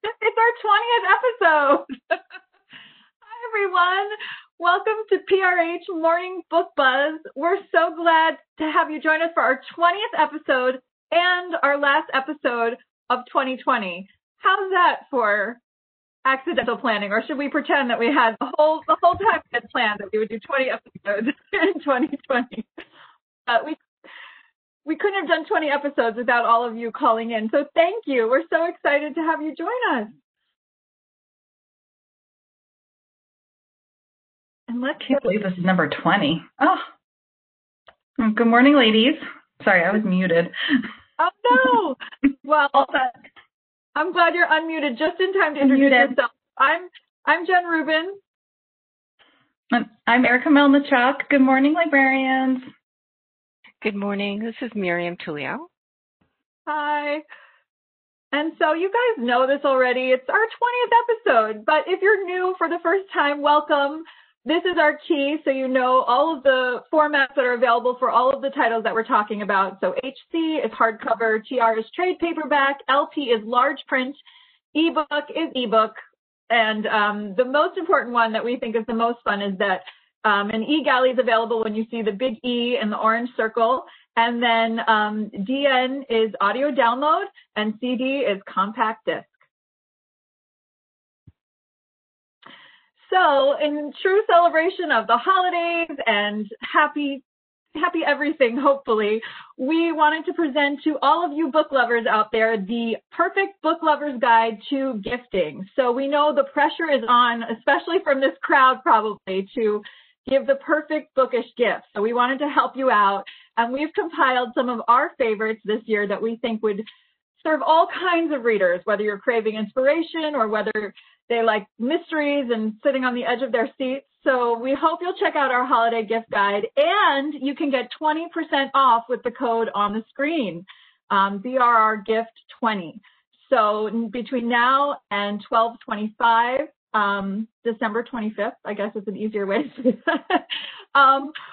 It's our 20th episode. Hi, everyone. Welcome to PRH Morning Book Buzz. We're so glad to have you join us for our 20th episode and our last episode of 2020. How's that for accidental planning? Or should we pretend that we had the whole time we had planned that we would do 20 episodes in 2020? We couldn't have done 20 episodes without all of you calling in. So thank you. We're so excited to have you join us. And I can't believe this is number 20. Oh, good morning, ladies. Sorry, I was muted. Oh, no. Well, I'm glad you're unmuted just in time to introduce yourself. I'm Jen Rubin. I'm Erica Melnichuk. Good morning, librarians. Good morning. This is Miriam Tulio. Hi. And so you guys know this already. It's our 20th episode. But if you're new for the first time, welcome. This is our key, so you know all of the formats that are available for all of the titles that we're talking about. So HC is hardcover, TR is trade paperback, LP is large print, ebook is ebook, and the most important one that we think is the most fun is that an e-galley is available when you see the big E in the orange circle, and then DN is audio download, and CD is compact disc. So in true celebration of the holidays and happy everything, hopefully, we wanted to present to all of you book lovers out there the perfect book lover's guide to gifting. So we know the pressure is on, especially from this crowd probably, to give the perfect bookish gift. So we wanted to help you out, and we've compiled some of our favorites this year that we think would serve all kinds of readers, whether you're craving inspiration or whether they like mysteries and sitting on the edge of their seats. So we hope you'll check out our holiday gift guide, and you can get 20% off with the code on the screen, BRRGIFT20. So between now and 12/25, December 25th, I guess is an easier way to say that.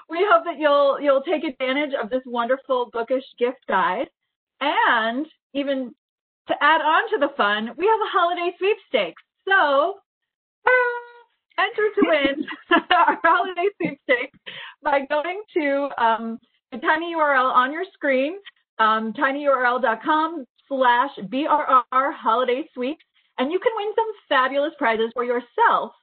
We hope that you'll take advantage of this wonderful bookish gift guide. And even to add on to the fun, we have a holiday sweepstakes. So enter to win our holiday sweepstakes by going to the tiny URL on your screen, tinyurl.com/BRR holiday sweeps. And you can win some fabulous prizes for yourself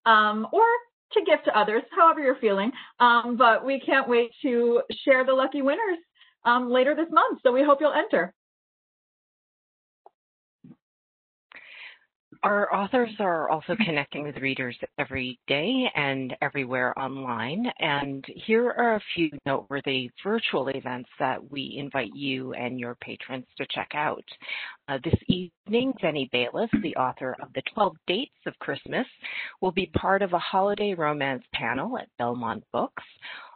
or to gift to others, however you're feeling. But we can't wait to share the lucky winners later this month. So we hope you'll enter. Our authors are also connecting with readers every day and everywhere online. And here are a few noteworthy virtual events that we invite you and your patrons to check out. This evening, Jenny Bayless, the author of The 12 Dates of Christmas, will be part of a holiday romance panel at Belmont Books.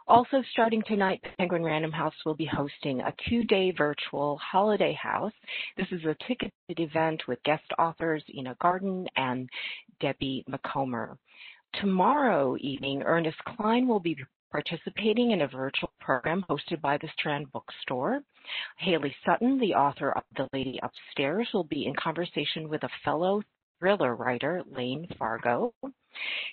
Also starting tonight, Penguin Random House will be hosting a 2-day virtual holiday house. This is a ticketed event with guest authors Ina Garden and Debbie McComber. Tomorrow evening, Ernest Klein will be participating in a virtual program hosted by the Strand Bookstore. Haley Sutton, the author of The Lady Upstairs, will be in conversation with a fellow thriller writer, Lane Fargo.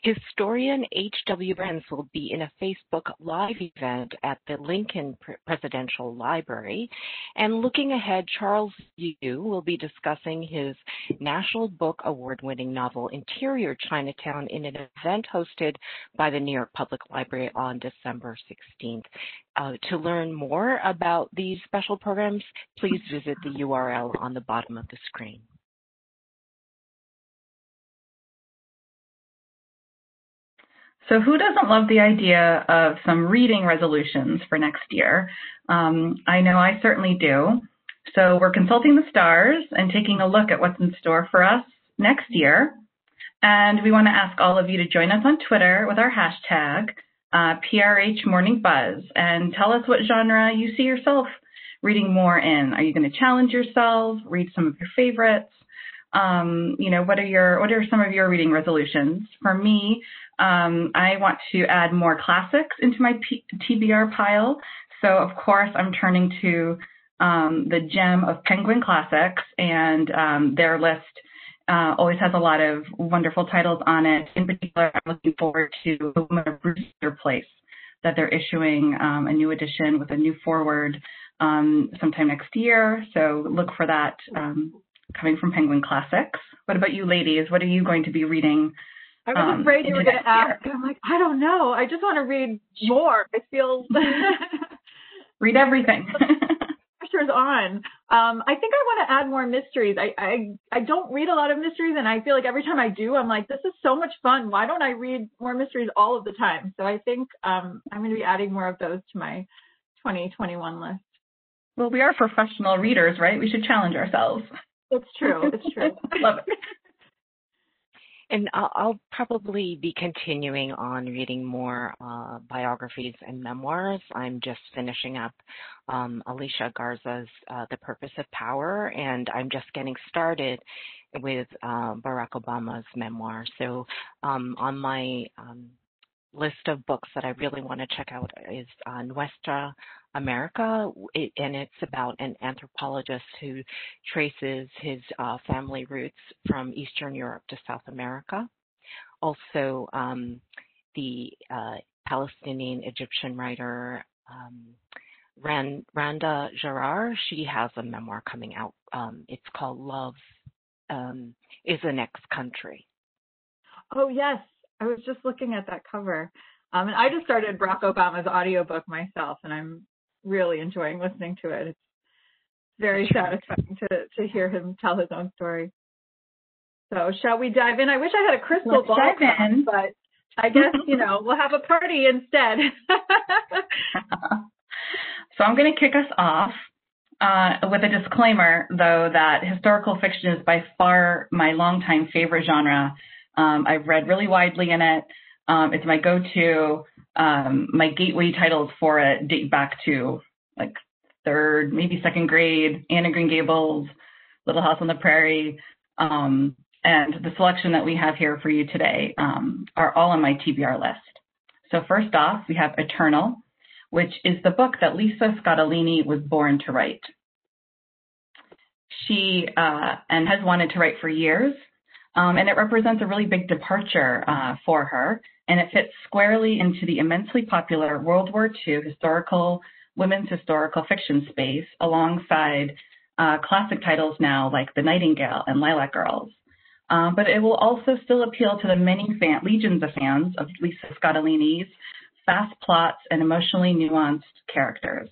Historian H.W. Brenz will be in a Facebook Live event at the Lincoln Presidential Library. And looking ahead, Charles Yu will be discussing his National Book Award-winning novel, Interior Chinatown, in an event hosted by the New York Public Library on December 16th. To learn more about these special programs, please visit the URL on the bottom of the screen. So who doesn't love the idea of some reading resolutions for next year? I know I certainly do. So we're consulting the stars and taking a look at what's in store for us next year. And we want to ask all of you to join us on Twitter with our hashtag, PRH Morning Buzz, and tell us what genre you see yourself reading more in. Are you going to challenge yourself, read some of your favorites? What are some of your reading resolutions? For me, I want to add more classics into my TBR pile. So, of course, I'm turning to the gem of Penguin Classics and their list always has a lot of wonderful titles on it. In particular, I'm looking forward to The Woman of Brewster Place, that they're issuing a new edition with a new foreword sometime next year. So look for that coming from Penguin Classics. What about you ladies? What are you going to be reading? I was afraid you were going to ask. I'm like, I don't know. I just want to read more. I feel read everything. Pressure's on. I think I want to add more mysteries. I don't read a lot of mysteries, and I feel like every time I do, I'm like, this is so much fun. Why don't I read more mysteries all of the time? So I think I'm going to be adding more of those to my 2021 list. Well, we are professional readers, right? We should challenge ourselves. It's true. It's true. Love it. And I'll probably be continuing on reading more biographies and memoirs. I'm just finishing up Alicia Garza's The Purpose of Power, and I'm just getting started with Barack Obama's memoir. So on my list of books that I really want to check out is Nuestra America, and it's about an anthropologist who traces his family roots from Eastern Europe to South America. Also, the Palestinian Egyptian writer Randa Jarrar, she has a memoir coming out. It's called Love is the Next Country. Oh, yes. I was just looking at that cover. And I just started Barack Obama's audiobook myself, and I'm really enjoying listening to it. It's very satisfying to hear him tell his own story. So shall we dive in? I wish I had a crystal ball, but I guess, we'll have a party instead. So I'm going to kick us off with a disclaimer, though, that historical fiction is by far my longtime favorite genre. I've read really widely in it. It's my go-to. My gateway titles for it date back to like third, maybe second grade, Anne of Green Gables, Little House on the Prairie. And the selection that we have here for you today are all on my TBR list. So first off, we have Eternal, which is the book that Lisa Scottolini was born to write. She and has wanted to write for years. And it represents a really big departure for her, and it fits squarely into the immensely popular World War II women's historical fiction space, alongside classic titles now like The Nightingale and Lilac Girls. But it will also still appeal to the many legions of fans of Lisa Scottolini's fast plots and emotionally nuanced characters.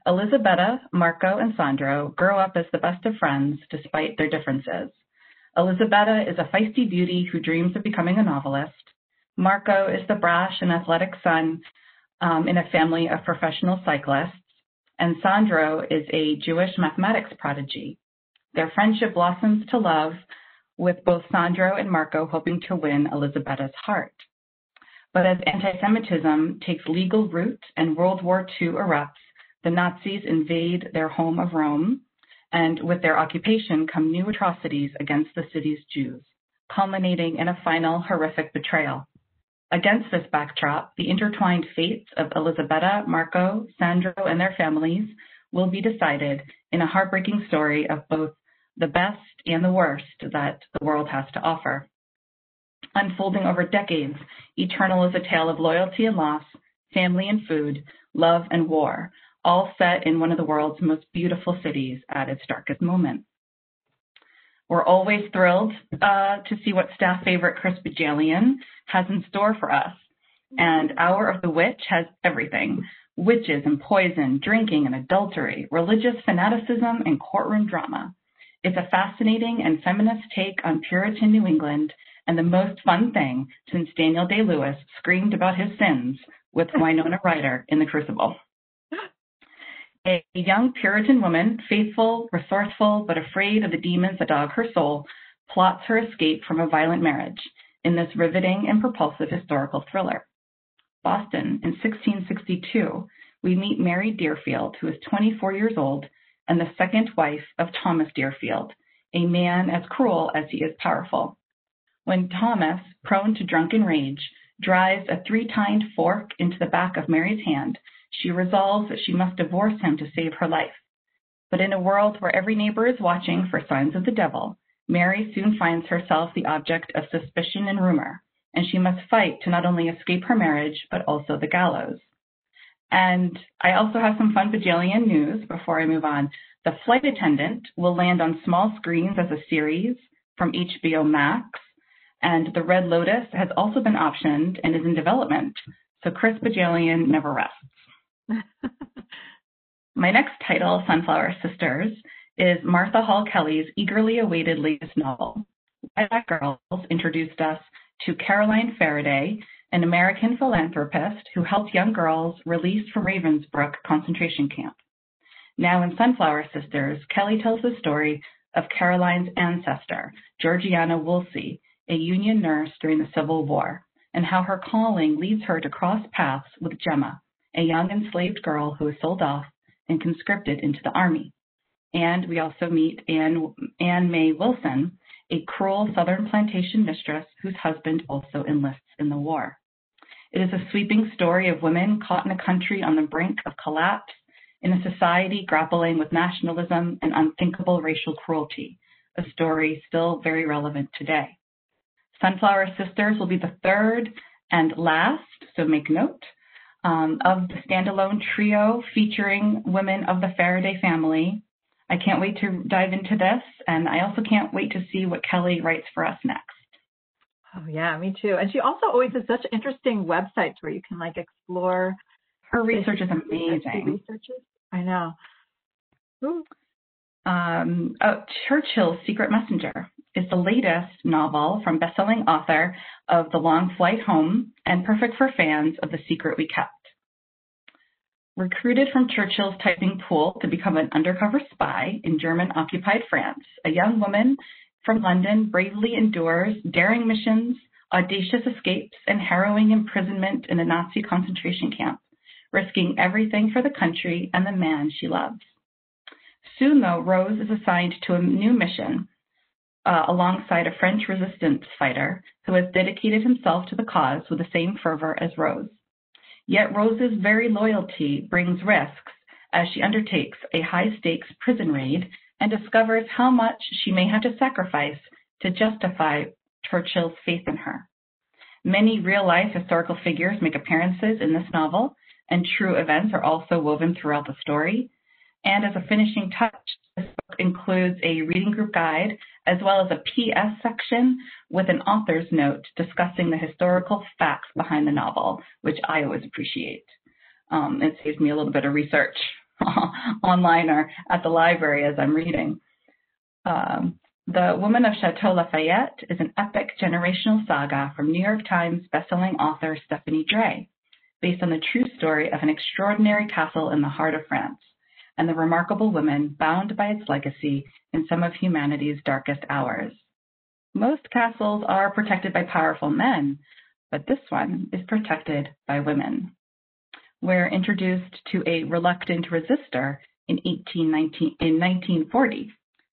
Elisabetta, Marco, and Sandro grow up as the best of friends despite their differences. Elisabetta is a feisty beauty who dreams of becoming a novelist. Marco is the brash and athletic son in a family of professional cyclists. And Sandro is a Jewish mathematics prodigy. Their friendship blossoms to love, with both Sandro and Marco hoping to win Elisabetta's heart. But as anti-Semitism takes legal root and World War II erupts, the Nazis invade their home of Rome, and with their occupation come new atrocities against the city's Jews, culminating in a final horrific betrayal. Against this backdrop, the intertwined fates of Elisabetta, Marco, Sandro, and their families will be decided in a heartbreaking story of both the best and the worst that the world has to offer. Unfolding over decades, Eternal is a tale of loyalty and loss, family and food, love and war, all set in one of the world's most beautiful cities at its darkest moment. We're always thrilled to see what staff favorite Chris Bajalian has in store for us. And Hour of the Witch has everything: witches and poison, drinking and adultery, religious fanaticism and courtroom drama. It's a fascinating and feminist take on Puritan New England, and the most fun thing since Daniel Day-Lewis screamed about his sins with Winona Ryder in The Crucible. A young Puritan woman, faithful, resourceful, but afraid of the demons that dog her soul, plots her escape from a violent marriage in this riveting and propulsive historical thriller. Boston, in 1662, we meet Mary Deerfield, who is 24 years old and the second wife of Thomas Deerfield, a man as cruel as he is powerful. When Thomas, prone to drunken rage, drives a 3-tined fork into the back of Mary's hand, she resolves that she must divorce him to save her life. But in a world where every neighbor is watching for signs of the devil, Mary soon finds herself the object of suspicion and rumor, and she must fight to not only escape her marriage, but also the gallows. And I also have some fun Bajillion news before I move on. The Flight Attendant will land on small screens as a series from HBO Max, and The Red Lotus has also been optioned and is in development. So Chris Bajillion never rests. My next title, Sunflower Sisters, is Martha Hall Kelly's eagerly awaited latest novel. Lilac Girls introduced us to Caroline Faraday, an American philanthropist who helped young girls released from Ravensbrück concentration camp. Now in Sunflower Sisters, Kelly tells the story of Caroline's ancestor, Georgiana Woolsey, a Union nurse during the Civil War, and how her calling leads her to cross paths with Gemma, a young enslaved girl who is sold off and conscripted into the army. And we also meet Anne May Wilson, a cruel Southern plantation mistress whose husband also enlists in the war. It is a sweeping story of women caught in a country on the brink of collapse, in a society grappling with nationalism and unthinkable racial cruelty, a story still very relevant today. Sunflower Sisters will be the third and last, so make note, of the standalone trio featuring women of the Faraday family. I can't wait to dive into this, and I also can't wait to see what Kelly writes for us next. Oh, yeah, me too. And she also always has such interesting websites where you can explore. Her research is amazing. I know. Churchill's Secret Messenger is the latest novel from best-selling author of The Long Flight Home and perfect for fans of The Secret We Kept. Recruited from Churchill's typing pool to become an undercover spy in German-occupied France, a young woman from London bravely endures daring missions, audacious escapes, and harrowing imprisonment in a Nazi concentration camp, risking everything for the country and the man she loves. Soon, though, Rose is assigned to a new mission alongside a French resistance fighter who has dedicated himself to the cause with the same fervor as Rose. Yet Rose's very loyalty brings risks as she undertakes a high-stakes prison raid and discovers how much she may have to sacrifice to justify Churchill's faith in her. Many real-life historical figures make appearances in this novel, and true events are also woven throughout the story. And as a finishing touch, this book includes a reading group guide as well as a PS section with an author's note discussing the historical facts behind the novel, which I always appreciate. It saves me a little bit of research online or at the library as I'm reading. The Woman of Chateau Lafayette is an epic generational saga from New York Times bestselling author Stephanie Dray, based on the true story of an extraordinary castle in the heart of France and the remarkable women bound by its legacy in some of humanity's darkest hours. Most castles are protected by powerful men, but this one is protected by women. We're introduced to a reluctant resistor in 1940.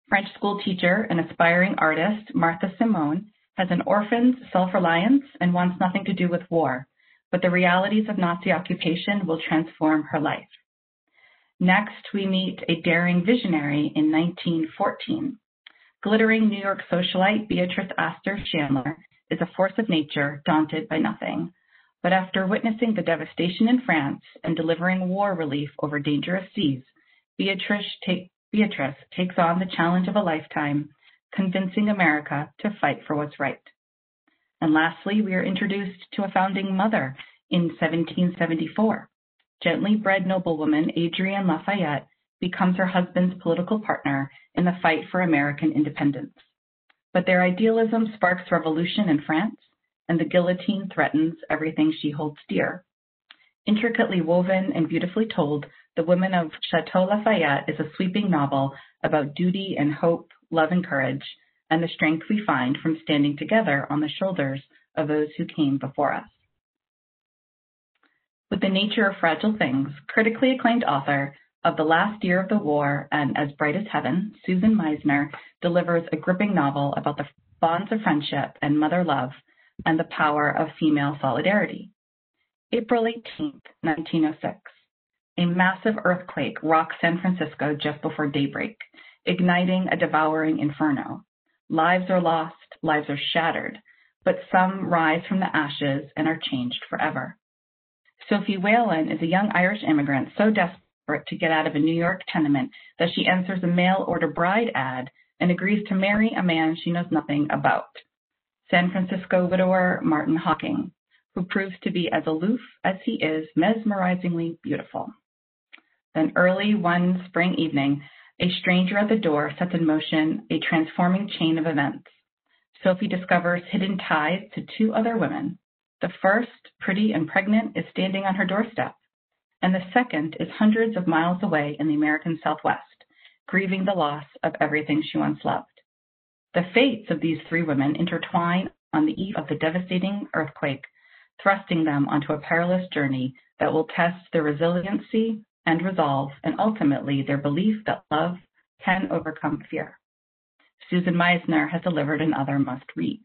French school teacher and aspiring artist Martha Simone has an orphan's self-reliance and wants nothing to do with war, but the realities of Nazi occupation will transform her life. Next, we meet a daring visionary in 1914. Glittering New York socialite Beatrice Astor Chandler is a force of nature daunted by nothing. But after witnessing the devastation in France and delivering war relief over dangerous seas, Beatrice takes on the challenge of a lifetime, convincing America to fight for what's right. And lastly, we are introduced to a founding mother in 1774. Gently bred noblewoman Adrienne Lafayette becomes her husband's political partner in the fight for American independence. But their idealism sparks revolution in France, and the guillotine threatens everything she holds dear. Intricately woven and beautifully told, The Women of Chateau Lafayette is a sweeping novel about duty and hope, love and courage, and the strength we find from standing together on the shoulders of those who came before us. With The Nature of Fragile Things, critically acclaimed author of The Last Year of the War and As Bright as Heaven, Susan Meisner delivers a gripping novel about the bonds of friendship and mother love and the power of female solidarity. April 18th, 1906. A massive earthquake rocks San Francisco just before daybreak, igniting a devouring inferno. Lives are lost, lives are shattered, but some rise from the ashes and are changed forever. Sophie Whalen is a young Irish immigrant so desperate to get out of a New York tenement that she answers a mail-order bride ad and agrees to marry a man she knows nothing about, San Francisco widower Martin Hawking, who proves to be as aloof as he is mesmerizingly beautiful. Then early one spring evening, a stranger at the door sets in motion a transforming chain of events. Sophie discovers hidden ties to two other women. The first, pretty and pregnant, is standing on her doorstep, and the second is hundreds of miles away in the American Southwest, grieving the loss of everything she once loved. The fates of these three women intertwine on the eve of the devastating earthquake, thrusting them onto a perilous journey that will test their resiliency and resolve, and ultimately their belief that love can overcome fear. Susan Meisner has delivered another must-read.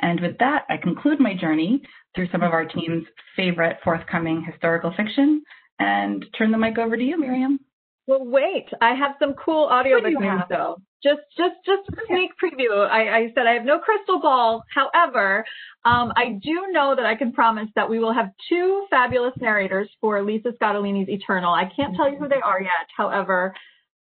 And with that, I conclude my journey through some of our team's favorite forthcoming historical fiction and turn the mic over to you, Miriam. Well, wait, I have some cool audiobook news, though. Just a sneak preview. I said I have no crystal ball. However, I do know that I can promise that we will have two fabulous narrators for Lisa Scottolini's Eternal. I can't tell you who they are yet. However,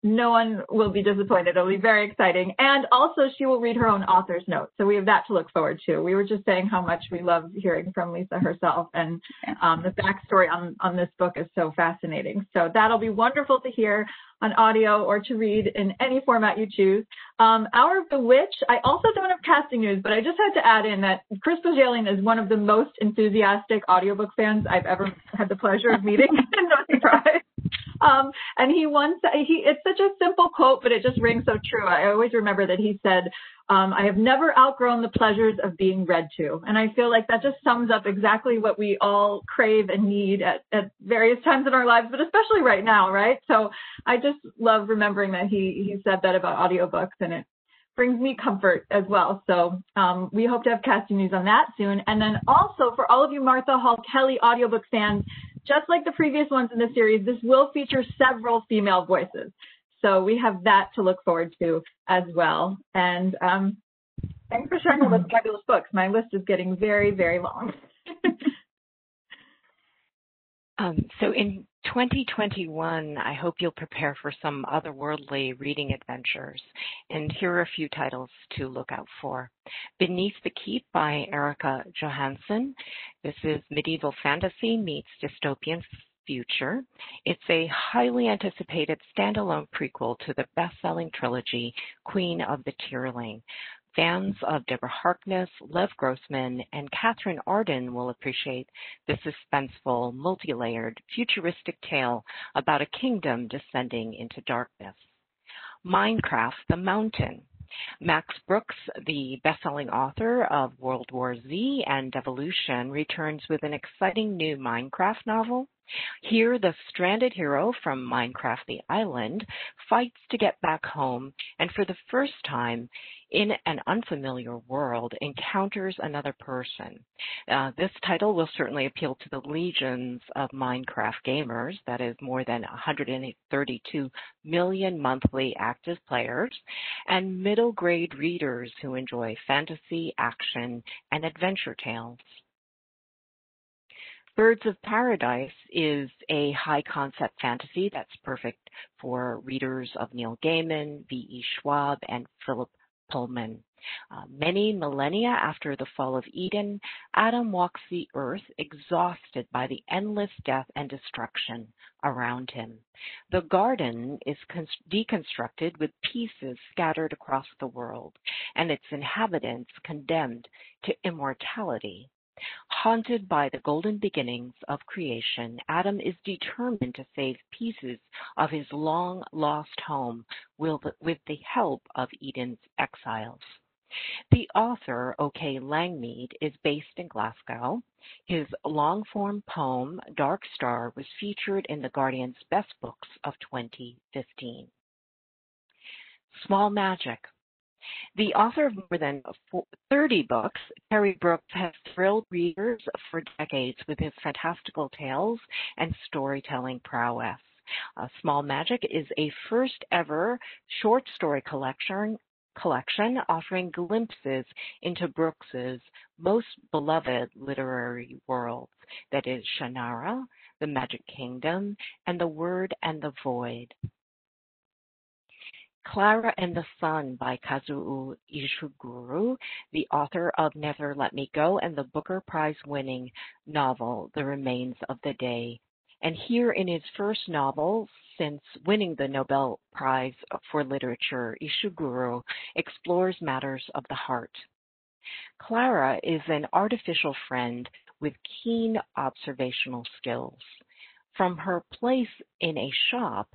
no one will be disappointed. It'll be very exciting. And also she will read her own author's note. So we have that to look forward to. We were just saying how much we love hearing from Lisa herself, and the backstory on this book is so fascinating. So that'll be wonderful to hear on audio or to read in any format you choose. Hour of the Witch, I also don't have casting news, but I just had to add in that Chris Bajalian is one of the most enthusiastic audiobook fans I've ever had the pleasure of meeting. No surprise. And it's such a simple quote, but it just rings so true. I always remember that he said, I have never outgrown the pleasures of being read to. And I feel like that just sums up exactly what we all crave and need at various times in our lives, but especially right now, right? So I just love remembering that he said that about audiobooks, and it brings me comfort as well. So we hope to have casting news on that soon. And then also for all of you Martha Hall Kelly audiobook fans, just like the previous ones in the series, this will feature several female voices. So we have that to look forward to as well. And thanks for sharing all those fabulous books. My list is getting very, very long. So in 2021, I hope you'll prepare for some otherworldly reading adventures. And here are a few titles to look out for. Beneath the Keep by Erica Johansson. This is medieval fantasy meets dystopian future. It's a highly anticipated standalone prequel to the best-selling trilogy, Queen of the Tyrling. Fans of Deborah Harkness, Lev Grossman, and Catherine Arden will appreciate the suspenseful, multi-layered, futuristic tale about a kingdom descending into darkness. Minecraft: The Mountain. Max Brooks, the best-selling author of World War Z and Devolution, returns with an exciting new Minecraft novel. Here, the stranded hero from Minecraft the Island fights to get back home, and for the first time in an unfamiliar world, encounters another person. This title will certainly appeal to the legions of Minecraft gamers, that is more than 132 million monthly active players, and middle-grade readers who enjoy fantasy, action, and adventure tales. Birds of Paradise is a high-concept fantasy that's perfect for readers of Neil Gaiman, V.E. Schwab, and Philip Pullman. Many millennia after the fall of Eden, Adam walks the earth exhausted by the endless death and destruction around him. The garden is deconstructed with pieces scattered across the world, and its inhabitants condemned to immortality. Haunted by the golden beginnings of creation, Adam is determined to save pieces of his long-lost home with the help of Eden's exiles. The author, O.K. Langmead, is based in Glasgow. His long-form poem, Dark Star, was featured in The Guardian's Best Books of 2015. Small Magic. The author of more than 30 books, Terry Brooks has thrilled readers for decades with his fantastical tales and storytelling prowess. Small Magic is a first-ever short story collection collection offering glimpses into Brooks's most beloved literary worlds, that is Shannara, the Magic Kingdom, and the Word and the Void. Clara and the Sun by Kazuo Ishiguro, the author of Never Let Me Go and the Booker Prize-winning novel The Remains of the Day. And here in his first novel since winning the Nobel Prize for Literature, Ishiguro explores matters of the heart. Clara is an artificial friend with keen observational skills. From her place in a shop,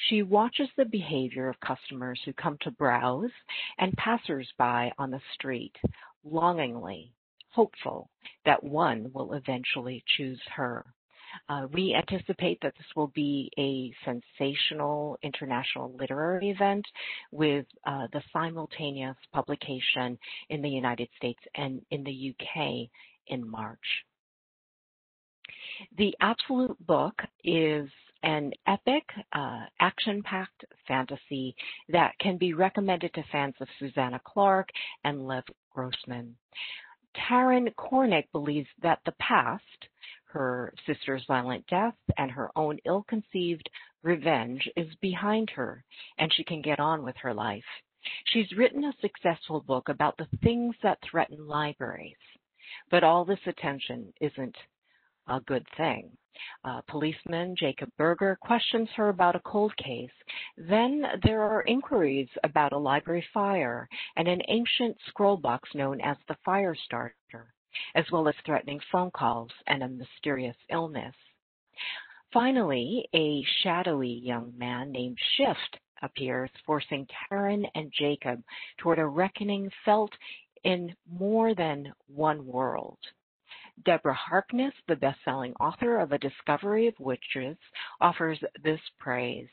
she watches the behavior of customers who come to browse and passers-by on the street, longingly, hopeful that one will eventually choose her. We anticipate that this will be a sensational international literary event with the simultaneous publication in the United States and in the UK in March. The Absolute Book is an epic, action-packed fantasy that can be recommended to fans of Susanna Clarke and Lev Grossman. Taryn Kornick believes that the past, her sister's violent death, and her own ill-conceived revenge is behind her, and she can get on with her life. She's written a successful book about the things that threaten libraries, but all this attention isn't a good thing. Policeman Jacob Berger questions her about a cold case. Then there are inquiries about a library fire and an ancient scroll box known as the Fire Starter, as well as threatening phone calls and a mysterious illness. Finally, a shadowy young man named Shift appears, forcing Taryn and Jacob toward a reckoning felt in more than one world. Deborah Harkness, the best-selling author of A Discovery of Witches, offers this praise.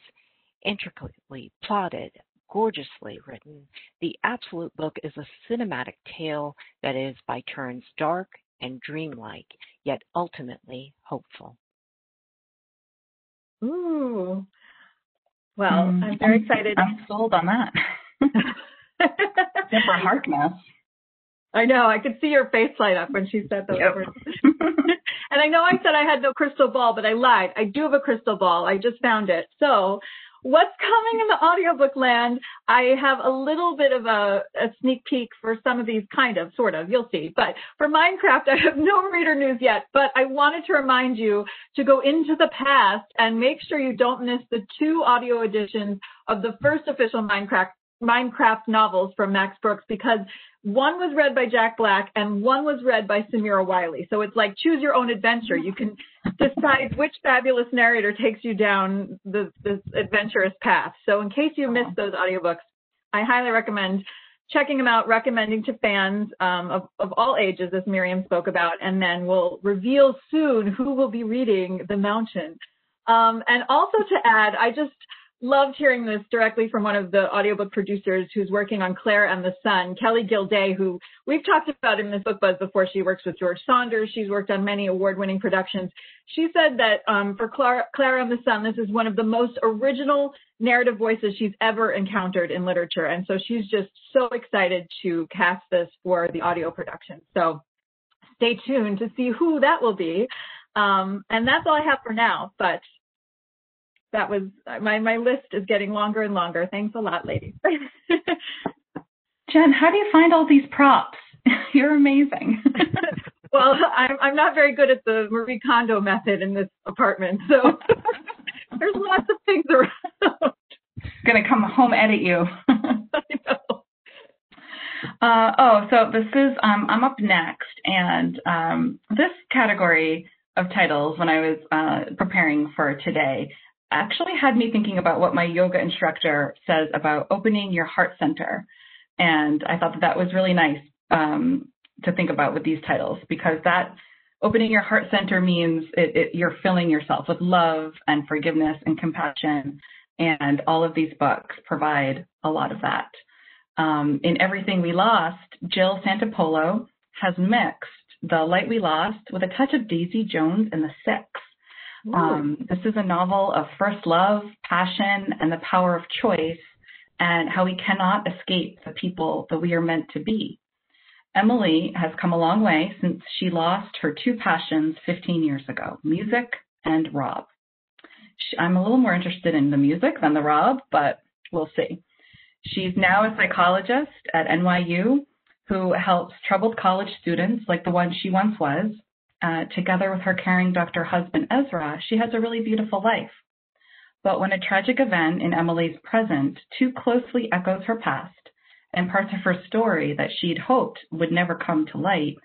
Intricately plotted, gorgeously written, The Absolute Book is a cinematic tale that is by turns dark and dreamlike, yet ultimately hopeful. Ooh. Well, I'm very excited. I'm sold on that. Deborah Harkness. I know. I could see your face light up when she said those words. And I know I said I had no crystal ball, but I lied. I do have a crystal ball. I just found it. So what's coming in the audiobook land? I have a little bit of a sneak peek for some of these, kind of, sort of. You'll see. But for Minecraft, I have no reader news yet. But I wanted to remind you to go into the past and make sure you don't miss the 2 audio editions of the first official Minecraft novels from Max Brooks, because one was read by Jack Black and one was read by Samira Wiley. So it's like choose your own adventure. You can decide which fabulous narrator takes you down this adventurous path. So in case you missed those audiobooks, I highly recommend checking them out, recommending to fans of all ages, as Miriam spoke about, and then we'll reveal soon who will be reading The Mountain. And also to add, I just loved hearing this directly from one of the audiobook producers who's working on Claire and the Sun, Kelly Gilday, who we've talked about in this Book Buzz before. She works with George Saunders. She's worked on many award-winning productions. She said that for Claire and the Sun, this is one of the most original narrative voices she's ever encountered in literature. And so she's just so excited to cast this for the audio production. So stay tuned to see who that will be. And that's all I have for now, but that was my list is getting longer and longer. Thanks a lot, ladies. Jen, how do you find all these props? You're amazing. Well, I'm not very good at the Marie Kondo method in this apartment, so there's lots of things around. Gonna come home edit you. I know. So this is I'm up next, and this category of titles, when I was preparing for today, actually had me thinking about what my yoga instructor says about opening your heart center. And I thought that was really nice to think about with these titles, because that opening your heart center means you're filling yourself with love and forgiveness and compassion. And all of these books provide a lot of that. In Everything We Lost, Jill Santopolo has mixed The Light We Lost with a touch of Daisy Jones and the Six. This is a novel of first love, passion, and the power of choice and how we cannot escape the people that we are meant to be. Emily has come a long way since she lost her two passions 15 years ago, music and Rob. I'm a little more interested in the music than the Rob, but we'll see. She's now a psychologist at NYU who helps troubled college students like the one she once was. Together with her caring doctor husband, Ezra, she has a really beautiful life. But when a tragic event in Emily's present too closely echoes her past and parts of her story that she'd hoped would never come to light,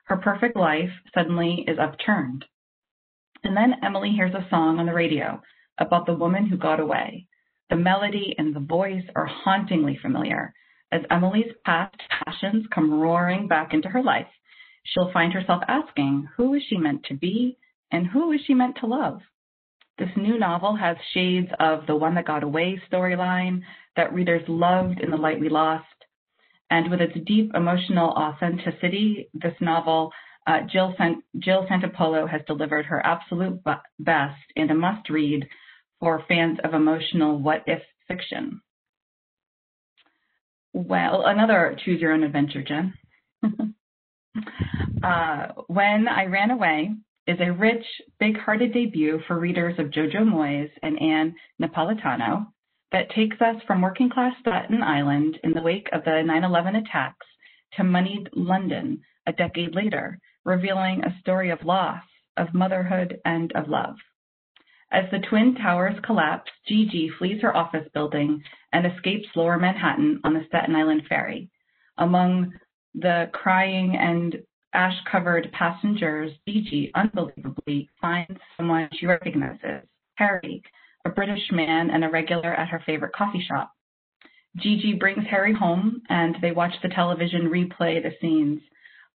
her perfect life suddenly is upturned. And then Emily hears a song on the radio about the woman who got away. The melody and the voice are hauntingly familiar. As Emily's past passions come roaring back into her life, she'll find herself asking, who is she meant to be and who is she meant to love? This new novel has shades of the One That Got Away storyline that readers loved in The Light We Lost. And with its deep emotional authenticity, this novel, Jill Santopolo has delivered her absolute best and a must-read for fans of emotional what-if fiction. Well, another Choose Your Own Adventure, Jen. When I Ran Away is a rich, big-hearted debut for readers of Jojo Moyes and Anne Napolitano that takes us from working-class Staten Island in the wake of the 9/11 attacks to moneyed London a decade later, revealing a story of loss, of motherhood, and of love. As the Twin Towers collapse, Gigi flees her office building and escapes Lower Manhattan on the Staten Island ferry. Among the crying and ash-covered passengers, Gigi unbelievably finds someone she recognizes, Harry, a British man and a regular at her favorite coffee shop. Gigi brings Harry home, and they watch the television replay the scenes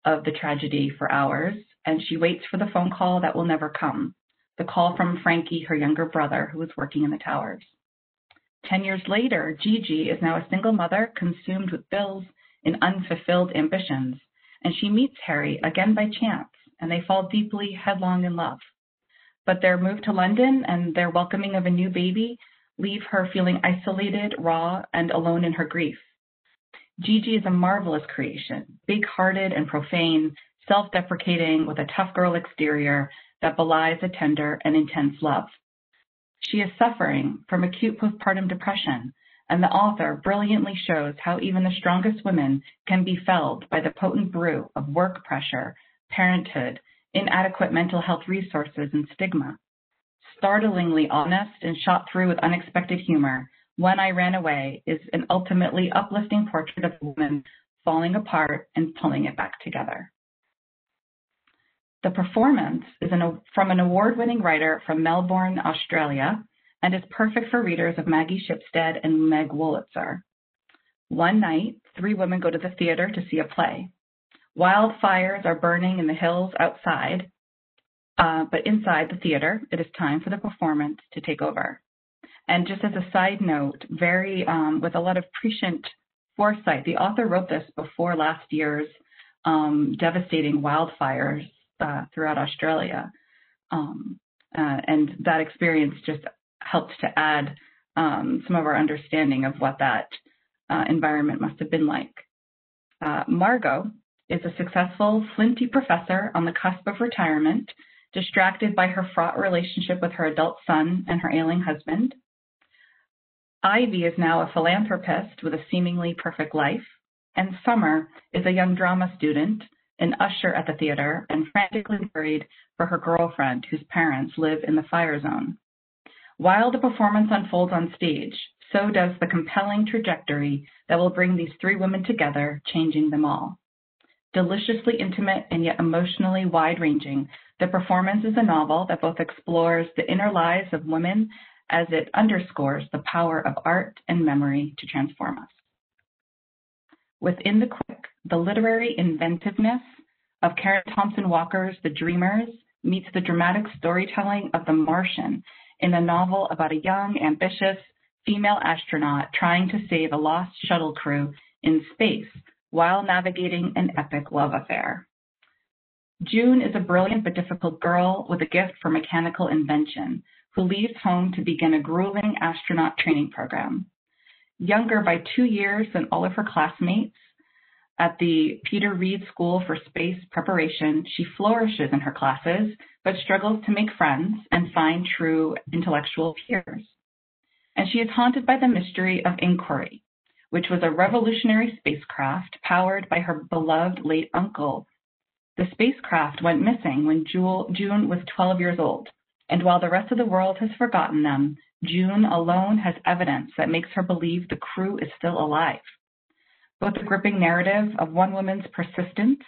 of the tragedy for hours, and she waits for the phone call that will never come. The call from Frankie, her younger brother, who was working in the towers. 10 years later, Gigi is now a single mother consumed with bills and unfulfilled ambitions, and she meets Harry again by chance, and they fall deeply headlong in love. But their move to London and their welcoming of a new baby leave her feeling isolated, raw, and alone in her grief. Gigi is a marvelous creation, big-hearted and profane, self-deprecating with a tough girl exterior that belies a tender and intense love. She is suffering from acute postpartum depression, and the author brilliantly shows how even the strongest women can be felled by the potent brew of work pressure, parenthood, inadequate mental health resources, and stigma. Startlingly honest and shot through with unexpected humor, When I Ran Away is an ultimately uplifting portrait of a woman falling apart and pulling it back together. The performance is from an award-winning writer from Melbourne, Australia, and is perfect for readers of Maggie Shipstead and Meg Wolitzer. One night, 3 women go to the theater to see a play. Wildfires are burning in the hills outside, but inside the theater, it is time for the performance to take over. And just as a side note, with a lot of prescient foresight, the author wrote this before last year's devastating wildfires throughout Australia. And that experience just helped to add some of our understanding of what that environment must have been like. Margot is a successful, flinty professor on the cusp of retirement, distracted by her fraught relationship with her adult son and her ailing husband. Ivy is now a philanthropist with a seemingly perfect life, and Summer is a young drama student, an usher at the theater, and frantically worried for her girlfriend whose parents live in the fire zone. While the performance unfolds on stage, so does the compelling trajectory that will bring these 3 women together, changing them all. Deliciously intimate and yet emotionally wide-ranging, the performance is a novel that both explores the inner lives of women as it underscores the power of art and memory to transform us. Within the quick, the literary inventiveness of Karen Thompson Walker's The Dreamers meets the dramatic storytelling of The Martian in a novel about a young, ambitious female astronaut trying to save a lost shuttle crew in space while navigating an epic love affair. June is a brilliant but difficult girl with a gift for mechanical invention who leaves home to begin a grueling astronaut training program. younger by 2 years than all of her classmates. At the Peter Reed School for Space Preparation, she flourishes in her classes, but struggles to make friends and find true intellectual peers. And she is haunted by the mystery of Inquiry, which was a revolutionary spacecraft powered by her beloved late uncle. The spacecraft went missing when June was 12 years old, and while the rest of the world has forgotten them, June alone has evidence that makes her believe the crew is still alive. Both a gripping narrative of one woman's persistence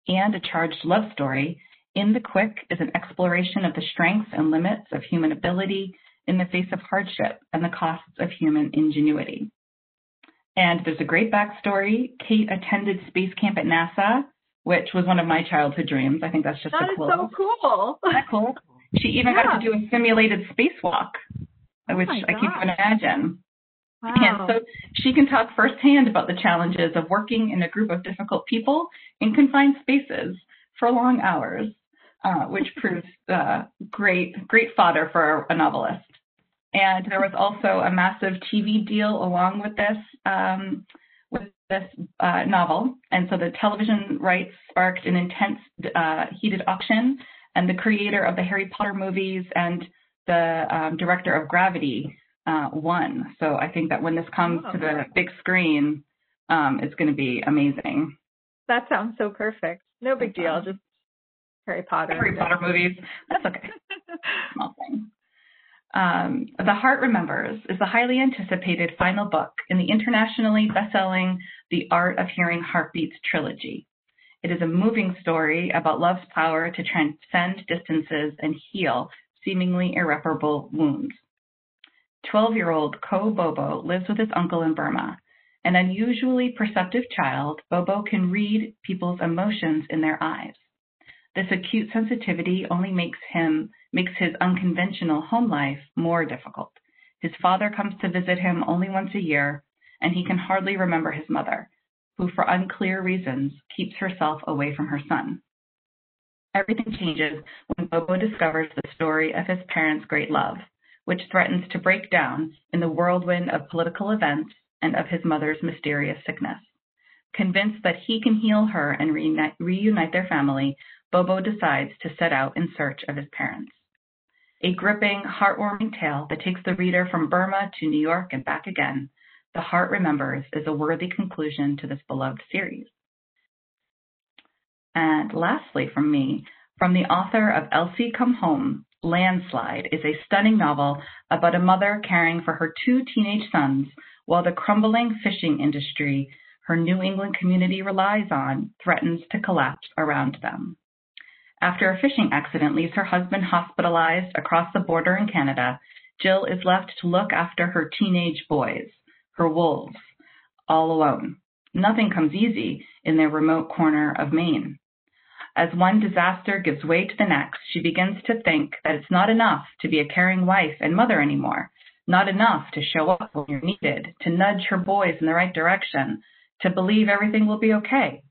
and a charged love story, In the Quick is an exploration of the strengths and limits of human ability in the face of hardship and the costs of human ingenuity. And there's a great backstory. Kate attended space camp at NASA, which was one of my childhood dreams. I think that's just that so cool. That is so cool. Isn't that cool? She even got to do a simulated spacewalk, which I can't even imagine. Wow. And so she can talk firsthand about the challenges of working in a group of difficult people in confined spaces for long hours, which proves great fodder for a novelist. And there was also a massive TV deal along with this novel. And so the television rights sparked an intense, heated auction. And the creator of the Harry Potter movies and the director of Gravity won. So I think that when this comes to the big screen, it's going to be amazing. That sounds so perfect. No big deal. Just Harry Potter. Harry Potter movies. That's okay. Small thing. The Heart Remembers is the highly anticipated final book in the internationally best-selling The Art of Hearing Heartbeats trilogy. It is a moving story about love's power to transcend distances and heal seemingly irreparable wounds. 12-year-old Ko Bobo lives with his uncle in Burma. An unusually perceptive child, Bobo can read people's emotions in their eyes. This acute sensitivity only makes his unconventional home life more difficult. His father comes to visit him only once a year, and he can hardly remember his mother, who for unclear reasons keeps herself away from her son. Everything changes when Bobo discovers the story of his parents' great love, which threatens to break down in the whirlwind of political events and of his mother's mysterious sickness. Convinced that he can heal her and reunite their family, Bobo decides to set out in search of his parents. A gripping, heartwarming tale that takes the reader from Burma to New York and back again, The Heart Remembers is a worthy conclusion to this beloved series. And lastly from me, from the author of Elsie Come Home, Landslide is a stunning novel about a mother caring for her 2 teenage sons while the crumbling fishing industry her New England community relies on threatens to collapse around them. After a fishing accident leaves her husband hospitalized across the border in Canada, Jill is left to look after her teenage boys, her wolves, all alone. Nothing comes easy in their remote corner of Maine. As one disaster gives way to the next, she begins to think that it's not enough to be a caring wife and mother anymore, not enough to show up when you're needed, to nudge her boys in the right direction, to believe everything will be okay.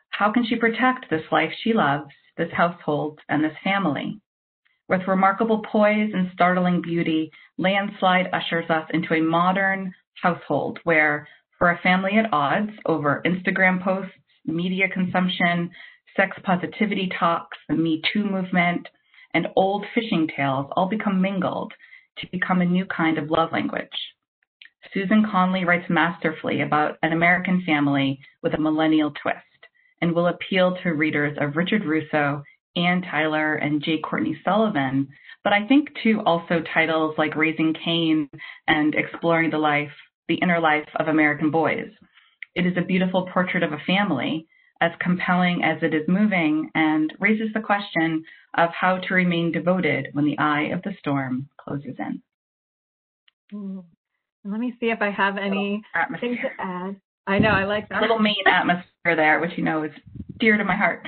How can she protect this life she loves, this household, and this family? With remarkable poise and startling beauty, Landslide ushers us into a modern household where, for a family at odds over Instagram posts, media consumption, sex positivity talks, the Me Too movement, and old fishing tales all become mingled to become a new kind of love language. Susan Conley writes masterfully about an American family with a millennial twist and will appeal to readers of Richard Russo, Ann Tyler, and J. Courtney Sullivan, but I think too also titles like Raising Cain and Exploring the Inner Life of American Boys. It is a beautiful portrait of a family, as compelling as it is moving, and raises the question of how to remain devoted when the eye of the storm closes in. Ooh. Let me see if I have anything to add. I know, I like that. A little Maine atmosphere there, which you know is dear to my heart.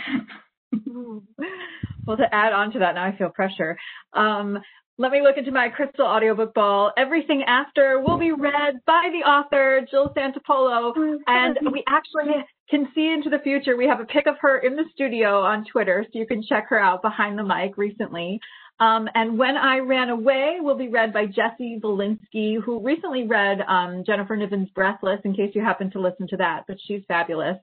Well, to add on to that, now I feel pressure. Let me look into my crystal audiobook ball. Everything After will be read by the author, Jill Santopolo, and we actually can see into the future. We have a pic of her in the studio on Twitter, so you can check her out behind the mic recently. And When I Ran Away will be read by Jessie Valinsky, who recently read Jennifer Niven's Breathless, in case you happen to listen to that, but she's fabulous.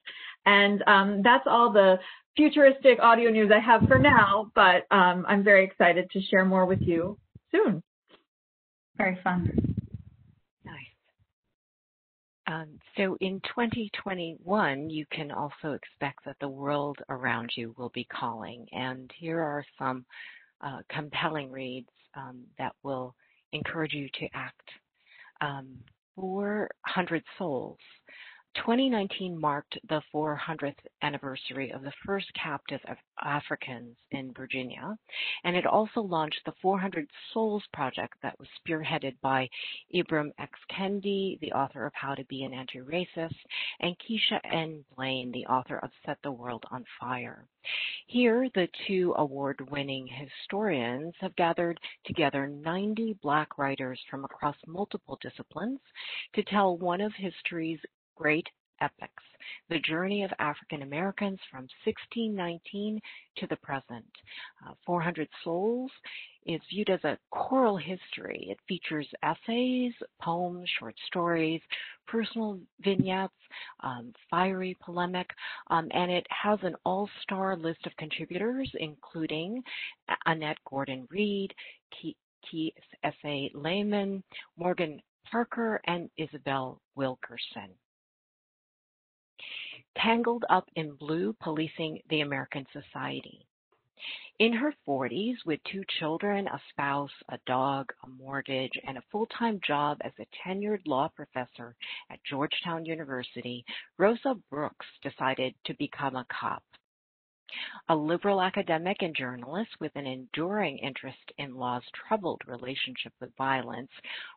And that's all the futuristic audio news I have for now, but I'm very excited to share more with you soon. Very fun. Nice. So in 2021, you can also expect that the world around you will be calling. And here are some compelling reads that will encourage you to act. 400 Souls. 2019 marked the 400th anniversary of the first captive of Africans in Virginia, and it also launched the 400 Souls project that was spearheaded by Ibram X. Kendi, the author of How to Be an Anti-Racist, and Keisha N. Blaine, the author of Set the World on Fire. Here, the two award-winning historians have gathered together 90 Black writers from across multiple disciplines to tell one of history's great epics, the journey of African Americans from 1619 to the present. 400 Souls is viewed as a choral history. It features essays, poems, short stories, personal vignettes, fiery polemic, and it has an all-star list of contributors, including Annette Gordon-Reed, Keith S.A. Lehman, Morgan Parker, and Isabel Wilkerson. Tangled Up in Blue, Policing the American Society. In her 40s, with 2 children, a spouse, a dog, a mortgage, and a full-time job as a tenured law professor at Georgetown University, Rosa Brooks decided to become a cop. A liberal academic and journalist with an enduring interest in law's troubled relationship with violence,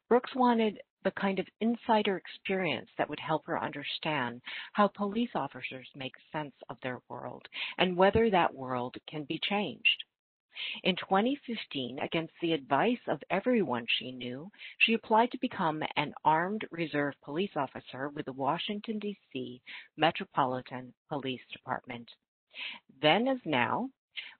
Brooks wanted the kind of insider experience that would help her understand how police officers make sense of their world and whether that world can be changed. In 2015, against the advice of everyone she knew, she applied to become an armed reserve police officer with the Washington, D.C. Metropolitan Police Department. Then as now,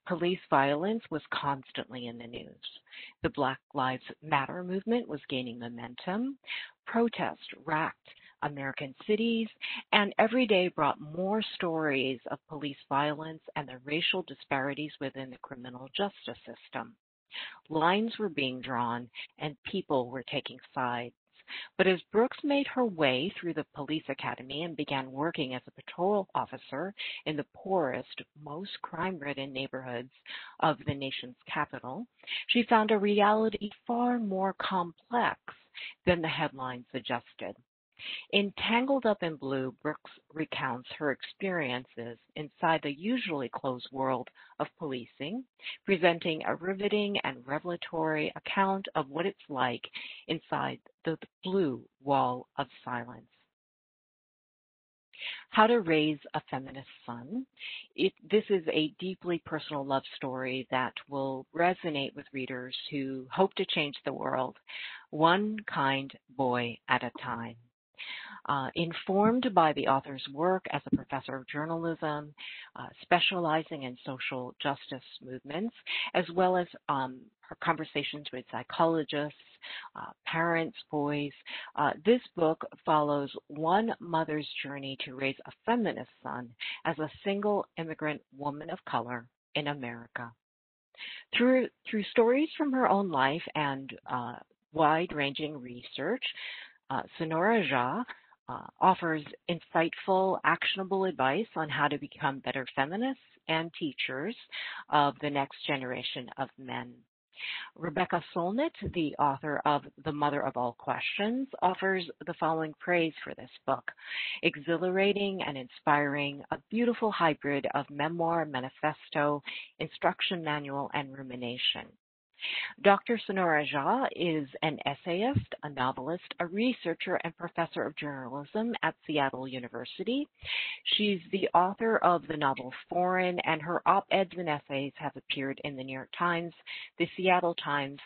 police violence was constantly in the news. The Black Lives Matter movement was gaining momentum. Protests racked American cities, and every day brought more stories of police violence and the racial disparities within the criminal justice system. Lines were being drawn, and people were taking sides. But as Brooks made her way through the police academy and began working as a patrol officer in the poorest, most crime-ridden neighborhoods of the nation's capital, she found a reality far more complex than the headlines suggested. In Tangled Up in Blue, Brooks recounts her experiences inside the usually closed world of policing, presenting a riveting and revelatory account of what it's like inside the blue wall of silence. How to Raise a Feminist Son. This is a deeply personal love story that will resonate with readers who hope to change the world, one kind boy at a time. Informed by the author's work as a professor of journalism, specializing in social justice movements, as well as her conversations with psychologists, parents, boys, this book follows one mother's journey to raise a feminist son as a single immigrant woman of color in America. Through stories from her own life and wide-ranging research, Sonora Jha offers insightful, actionable advice on how to become better feminists and teachers of the next generation of men. Rebecca Solnit, the author of The Mother of All Questions, offers the following praise for this book: exhilarating and inspiring, a beautiful hybrid of memoir, manifesto, instruction manual, and rumination. Dr. Sonora Jha is an essayist, a novelist, a researcher, and professor of journalism at Seattle University. She's the author of the novel Foreign, and her op-eds and essays have appeared in the New York Times, the Seattle Times,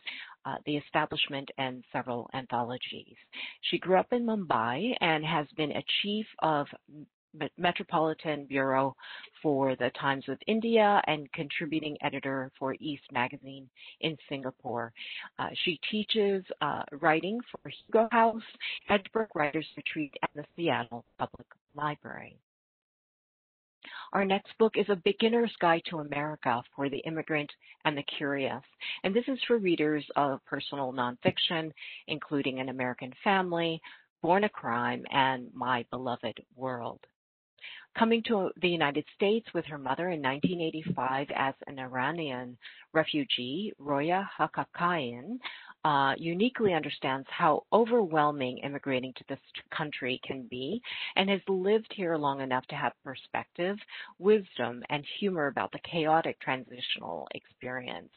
The Establishment, and several anthologies. She grew up in Mumbai and has been a chief of Metropolitan Bureau for the Times of India and contributing editor for East Magazine in Singapore. She teaches writing for Hugo House, Edgebrook Writers Retreat, and the Seattle Public Library. Our next book is A Beginner's Guide to America for the Immigrant and the Curious, and this is for readers of personal nonfiction, including An American Family, Born a Crime, and My Beloved World. Coming to the United States with her mother in 1985 as an Iranian refugee, Roya Hakakayan uniquely understands how overwhelming immigrating to this country can be and has lived here long enough to have perspective, wisdom, and humor about the chaotic transitional experience.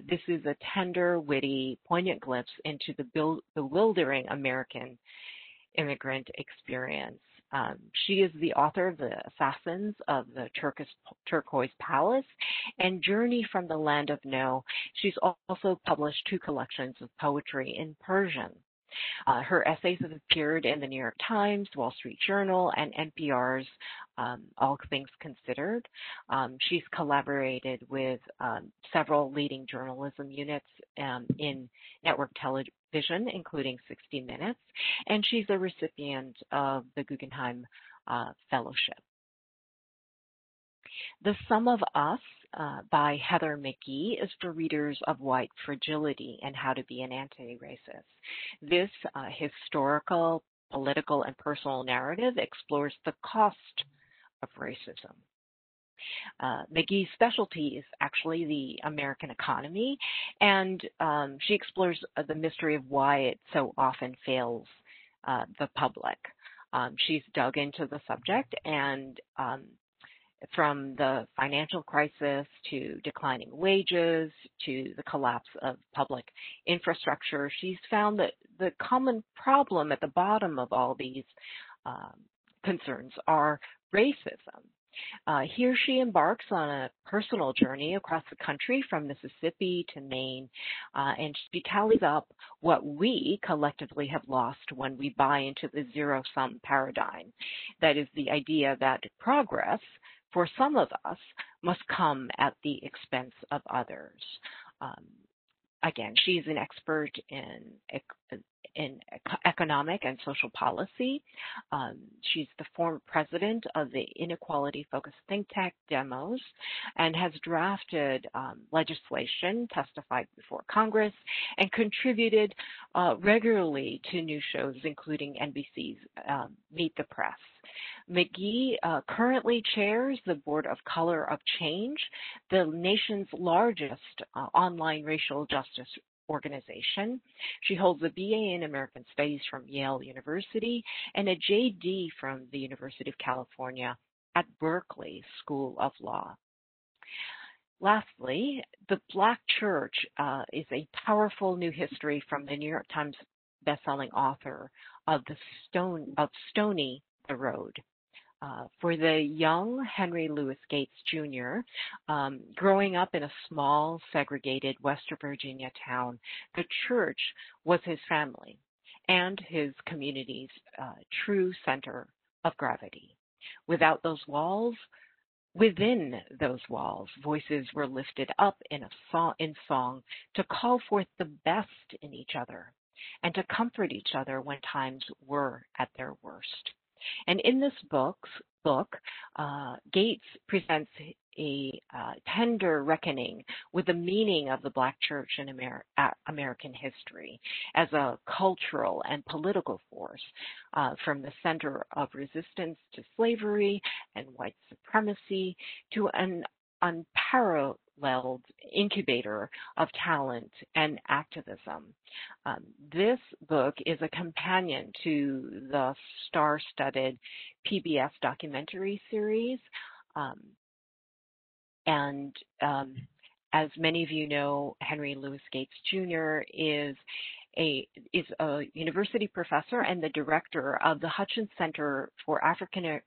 This is a tender, witty, poignant glimpse into the bewildering American immigrant experience. She is the author of The Assassins of the Turquoise Palace and Journey from the Land of No. She's also published 2 collections of poetry in Persian. Her essays have appeared in the New York Times, Wall Street Journal, and NPR's All Things Considered. She's collaborated with several leading journalism units in network television, including 60 Minutes, and she's a recipient of the Guggenheim Fellowship. The Sum of Us by Heather McGee is for readers of White Fragility and How to Be an Anti-Racist. This historical, political, and personal narrative explores the cost of racism. McGee's specialty is actually the American economy, and she explores the mystery of why it so often fails the public. She's dug into the subject and from the financial crisis to declining wages to the collapse of public infrastructure, she's found that the common problem at the bottom of all these concerns are racism. Here she embarks on a personal journey across the country from Mississippi to Maine, and she tallies up what we collectively have lost when we buy into the zero-sum paradigm. That is the idea that progress for some of us must come at the expense of others. Again, she's an expert in economic and social policy. She's the former president of the inequality-focused think tank Demos and has drafted legislation, testified before Congress, and contributed regularly to news shows, including NBC's Meet the Press. McGee currently chairs the Board of Color of Change, the nation's largest online racial justice organization. She holds a BA in American Studies from Yale University and a JD from the University of California at Berkeley School of Law. Lastly, The Black Church is a powerful new history from the New York Times bestselling author of Stony the Road. For the young Henry Louis Gates Jr., growing up in a small, segregated West Virginia town, the church was his family and his community's true center of gravity. Within those walls, voices were lifted up in song to call forth the best in each other and to comfort each other when times were at their worst. And in this book, Gates presents a tender reckoning with the meaning of the Black church in American history as a cultural and political force, from the center of resistance to slavery and white supremacy to an unparalleled incubator of talent and activism. This book is a companion to the star-studded PBS documentary series. As many of you know, Henry Louis Gates Jr. is a university professor and the director of the Hutchins Center for African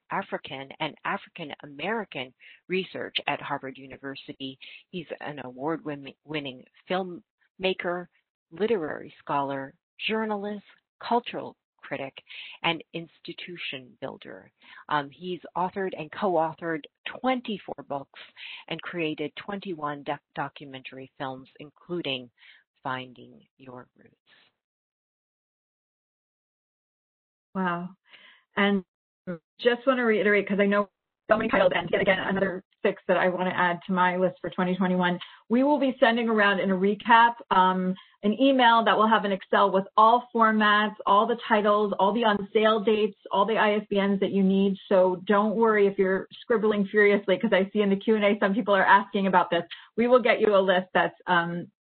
and African American Research at Harvard University. He's an award-winning filmmaker, literary scholar, journalist, cultural critic, and institution builder. He's authored and co-authored 24 books and created 21 documentary films, including Finding Your Roots. Wow. And just want to reiterate, because I know so many titles, and yet again, another 6 that I want to add to my list for 2021. We will be sending around in a recap an email that will have an Excel with all formats, all the titles, all the on sale dates, all the ISBNs that you need. So don't worry if you're scribbling furiously, because I see in the Q&A some people are asking about this. We will get you a list that's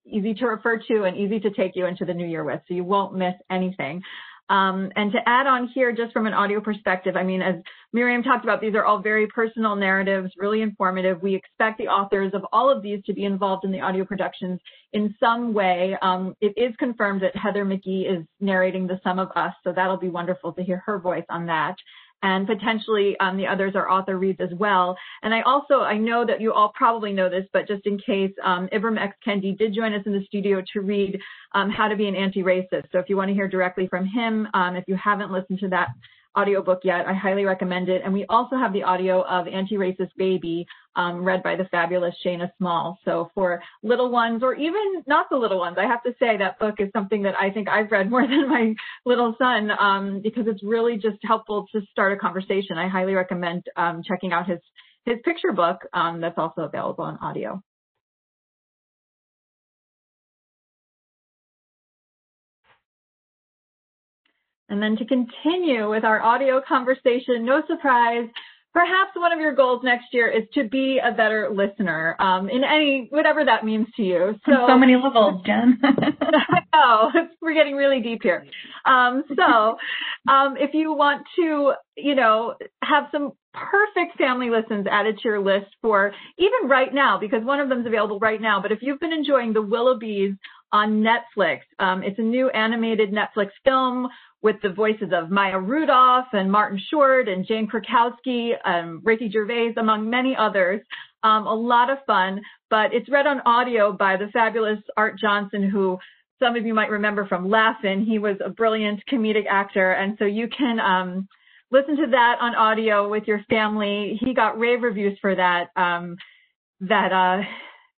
easy to refer to and easy to take you into the new year with, so you won't miss anything. And to add on here, just from an audio perspective, I mean, as Miriam talked about, these are all very personal narratives, really informative. We expect the authors of all of these to be involved in the audio productions in some way. It is confirmed that Heather McGee is narrating The Sum of Us, so that'll be wonderful to hear her voice on that. And potentially the others are author reads as well. And I know that you all probably know this, but just in case, Ibram X. Kendi did join us in the studio to read How to Be an Anti-Racist. So if you want to hear directly from him, if you haven't listened to that audiobook yet, I highly recommend it. And we also have the audio of Anti-Racist Baby, read by the fabulous Shayna Small. So for little ones, or even not the little ones, I have to say that book is something that I think I've read more than my little son, because it's really just helpful to start a conversation. I highly recommend checking out his picture book that's also available on audio. And then to continue with our audio conversation, no surprise, perhaps one of your goals next year is to be a better listener, in whatever that means to you. So many levels, Jen. I know, we're getting really deep here. If you want to, have some perfect family listens added to your list for even right now, because one of them is available right now, but if you've been enjoying The Willoughbys on Netflix, it's a new animated Netflix film with the voices of Maya Rudolph and Martin Short and Jane Krakowski, Ricky Gervais, among many others. A lot of fun, but it's read on audio by the fabulous Art Johnson, who some of you might remember from Laugh-In. He was a brilliant comedic actor, and so you can listen to that on audio with your family. He got rave reviews for that.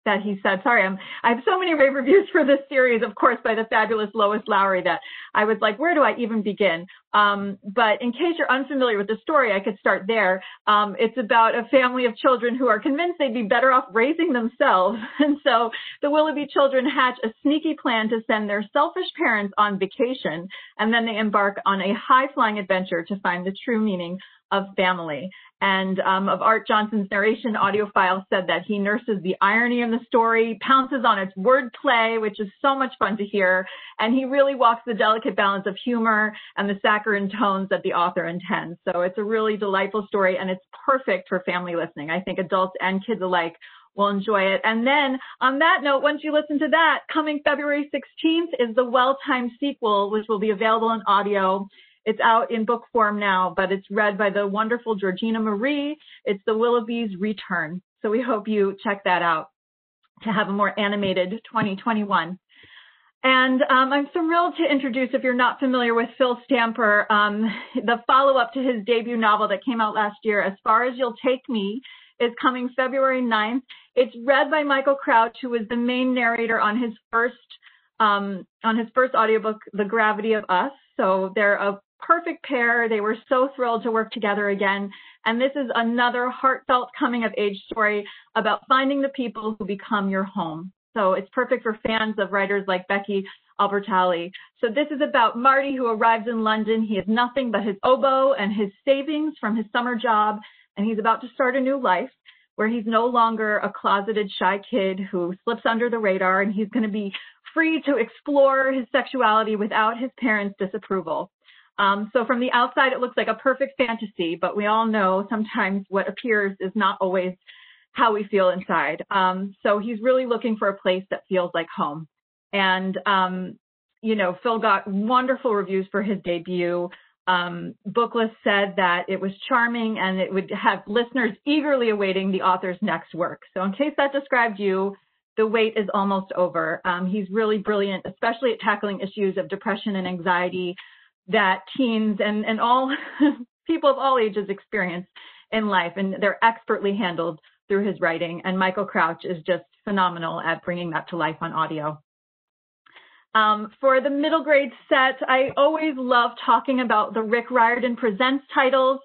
That he said, sorry, I have so many rave reviews for this series, of course, by the fabulous Lois Lowry, that I was like, where do I even begin? But in case you're unfamiliar with the story, I could start there. It's about a family of children who are convinced they'd be better off raising themselves. And so the Willoughby children hatch a sneaky plan to send their selfish parents on vacation, and then they embark on a high-flying adventure to find the true meaning of family. And of Art Johnson's narration, audiophile said that he nurses the irony in the story, pounces on its wordplay, which is so much fun to hear, and he really walks the delicate balance of humor and the saccharine tones that the author intends. So it's a really delightful story, and it's perfect for family listening. I think adults and kids alike will enjoy it. And then on that note, once you listen to that, coming February 16th is the well-timed sequel, which will be available in audio. It's out in book form now, but it's read by the wonderful Georgina Marie. It's The Willoughbys Return. So we hope you check that out to have a more animated 2021. And I'm thrilled to introduce, if you're not familiar with Phil Stamper, the follow-up to his debut novel that came out last year, As Far As You'll Take Me, is coming February 9th. It's read by Michael Crouch, who was the main narrator on his first audiobook, The Gravity of Us. So they're a perfect pair. They were so thrilled to work together again. And this is another heartfelt coming-of-age story about finding the people who become your home. So it's perfect for fans of writers like Becky Albertalli. So this is about Marty, who arrives in London. He has nothing but his oboe and his savings from his summer job, and he's about to start a new life where he's no longer a closeted, shy kid who slips under the radar, and he's going to be free to explore his sexuality without his parents' disapproval. So from the outside, it looks like a perfect fantasy, but we all know sometimes what appears is not always how we feel inside. So he's really looking for a place that feels like home. And, Phil got wonderful reviews for his debut. Booklist said that it was charming and it would have listeners eagerly awaiting the author's next work. So in case that described you, the wait is almost over. He's really brilliant, especially at tackling issues of depression and anxiety, that teens and all people of all ages experience in life, and they're expertly handled through his writing. And Michael Crouch is just phenomenal at bringing that to life on audio. For the middle grade set, I always love talking about the Rick Riordan Presents titles.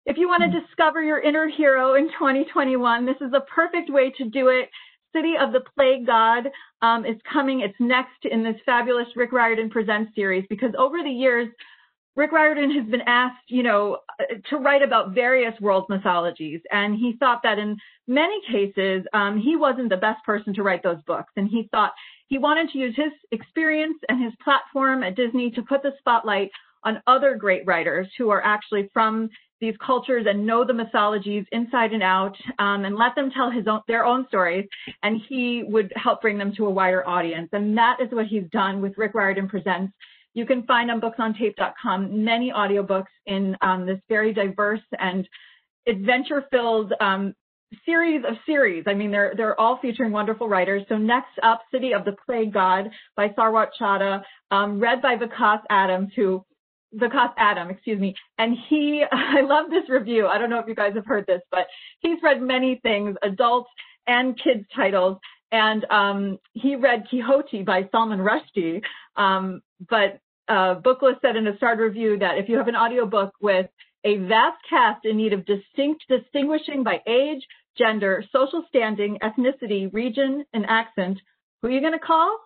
If you want to discover your inner hero in 2021, this is the perfect way to do it. City of the Plague God is coming. It's next in this fabulous Rick Riordan Presents series, because over the years, Rick Riordan has been asked, to write about various world mythologies. And he thought that in many cases, he wasn't the best person to write those books. And he thought he wanted to use his experience and his platform at Disney to put the spotlight on other great writers who are actually from these cultures and know the mythologies inside and out, and let them tell their own stories, and he would help bring them to a wider audience. And that is what he's done with Rick Riordan Presents. You can find on booksontaped.com many audiobooks in this very diverse and adventure-filled series of series. I mean, they're all featuring wonderful writers. So next up, City of the Plague God by Sarwat Chadha, read by Vikas Adam, and I love this review. I don't know if you guys have heard this, but he's read many things, adult and kids titles, and he read Quixote by Salman Rushdie, but Booklist said in a starred review that if you have an audiobook with a vast cast in need of distinguishing by age, gender, social standing, ethnicity, region, and accent, who are you going to call?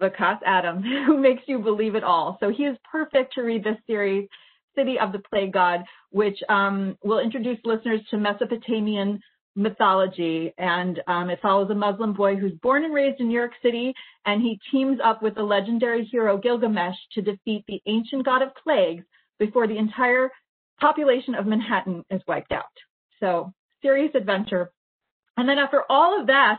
Vikas Adam, who makes you believe it all. So he is perfect to read this series, City of the Plague God, which will introduce listeners to Mesopotamian mythology. And it follows a Muslim boy who's born and raised in New York City, and he teams up with the legendary hero Gilgamesh to defeat the ancient god of plagues before the entire population of Manhattan is wiped out. So serious adventure. And then after all of that,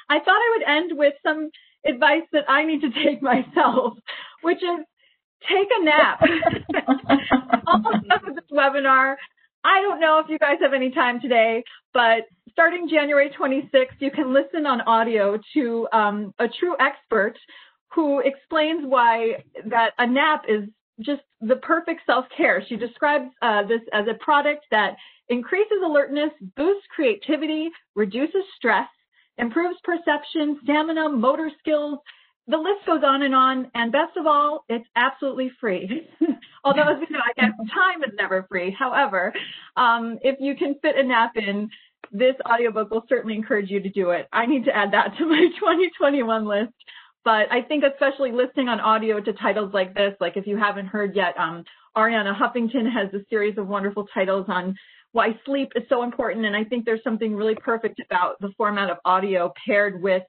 I thought I would end with some advice that I need to take myself, which is take a nap. Almost done with this webinar. I don't know if you guys have any time today, but starting January 26th, you can listen on audio to a true expert who explains why that a nap is just the perfect self-care. She describes this as a product that increases alertness, boosts creativity, reduces stress, improves perception, stamina, motor skills. The list goes on, and best of all, it's absolutely free. Although, as we know, I guess time is never free. However, if you can fit a nap in, this audiobook will certainly encourage you to do it. I need to add that to my 2021 list. But I think especially listening on audio to titles like this, like if you haven't heard yet, Ariana Huffington has a series of wonderful titles on why sleep is so important. And I think there's something really perfect about the format of audio paired with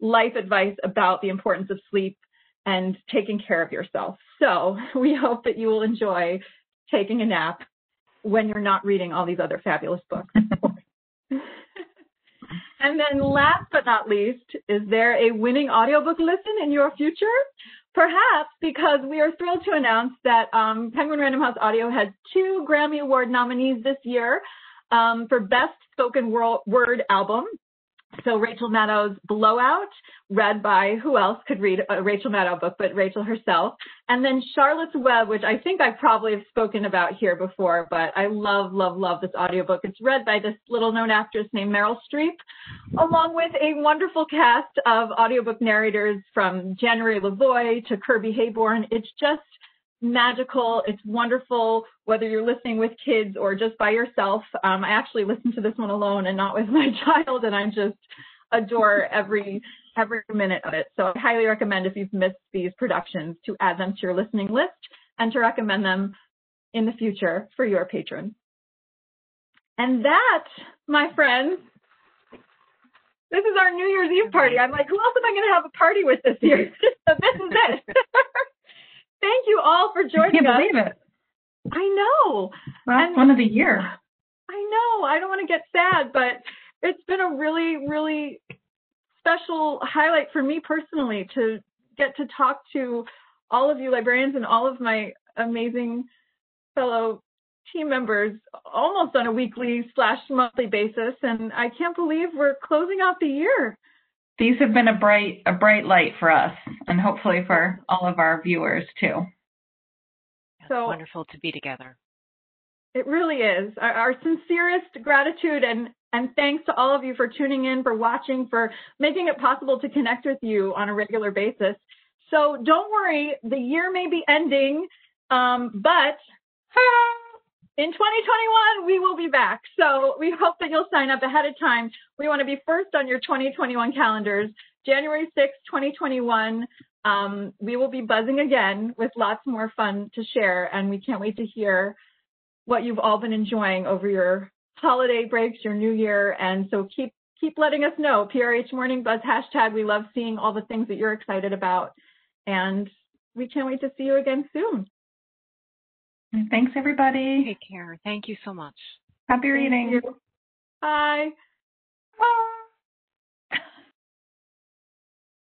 life advice about the importance of sleep and taking care of yourself. So we hope that you will enjoy taking a nap when you're not reading all these other fabulous books. And then last but not least, is there a winning audiobook listen in your future? Perhaps, because we are thrilled to announce that Penguin Random House Audio has 2 Grammy Award nominees this year for Best Spoken Word Album. So Rachel Maddow's Blowout, read by, who else could read a Rachel Maddow book but Rachel herself. And then Charlotte's Web, which I think I probably have spoken about here before, but I love, love, love this audiobook. It's read by this little-known actress named Meryl Streep, along with a wonderful cast of audiobook narrators from January Lavoie to Kirby Hayborn. It's just magical. It's wonderful, whether you're listening with kids or just by yourself. I actually listened to this one alone and not with my child, and I just adore every minute of it. So I highly recommend, if you've missed these productions, to add them to your listening list and to recommend them in the future for your patron. And that, my friends, this is our New Year's Eve party. I'm like, who else am I going to have a party with this year? So this is it. Thank you all for joining us. I can't believe it. I know. Last one of the year. I know. I don't want to get sad, but it's been a really, really special highlight for me personally to get to talk to all of you librarians and all of my amazing fellow team members almost on a weekly/monthly basis. And I can't believe we're closing out the year. These have been a bright light for us, and hopefully for all of our viewers too. So wonderful to be together. It really is. Our sincerest gratitude and thanks to all of you for tuning in, for watching, for making it possible to connect with you on a regular basis. So don't worry, the year may be ending, but in 2021, we will be back. So we hope that you'll sign up ahead of time. We want to be first on your 2021 calendars. January 6th, 2021, we will be buzzing again with lots more fun to share, and we can't wait to hear what you've all been enjoying over your holiday breaks, your new year. And so keep letting us know. PRH Morning Buzz hashtag. We love seeing all the things that you're excited about. And we can't wait to see you again soon. Thanks, everybody. Take care. Thank you so much. Happy reading. Bye.